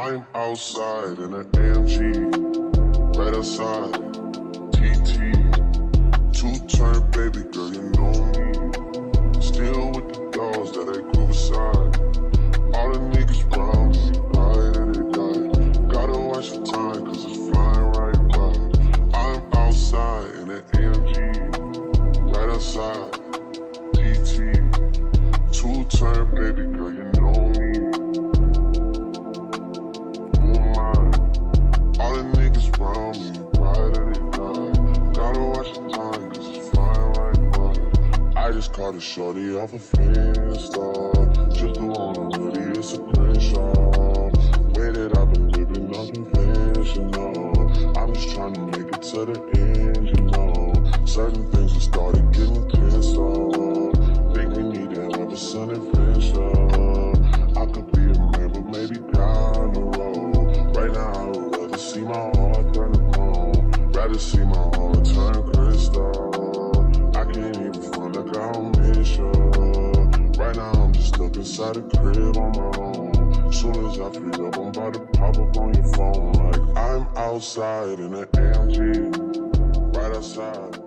I'm outside in an AMG, right outside, TT. Two-turn baby girl, you know me. Still with the dogs that I grew beside. All the niggas round me, right and they die. Gotta watch the time, cause it's flying right by. I'm outside in an AMG, right outside, TT. Two-turn baby girl, you know me. I just caught a shorty off a Finsta. Just the one on hoodie, it's a crenshaw. Way that I've been living unconventional. I'm just trying to make it to the end, you know. Certain things have started getting pissed off. Think we need to have a sun adventure. I could be a man, but maybe down the road. Right now I would rather see my heart turn to chrome. Rather see my heart turn crystal. I can't even front like I don't miss you. Right now I'm just stuck inside the crib on my own. Soon as I free up, I'm about to pop up on your phone. Like I'm outside in an AMG, right outside.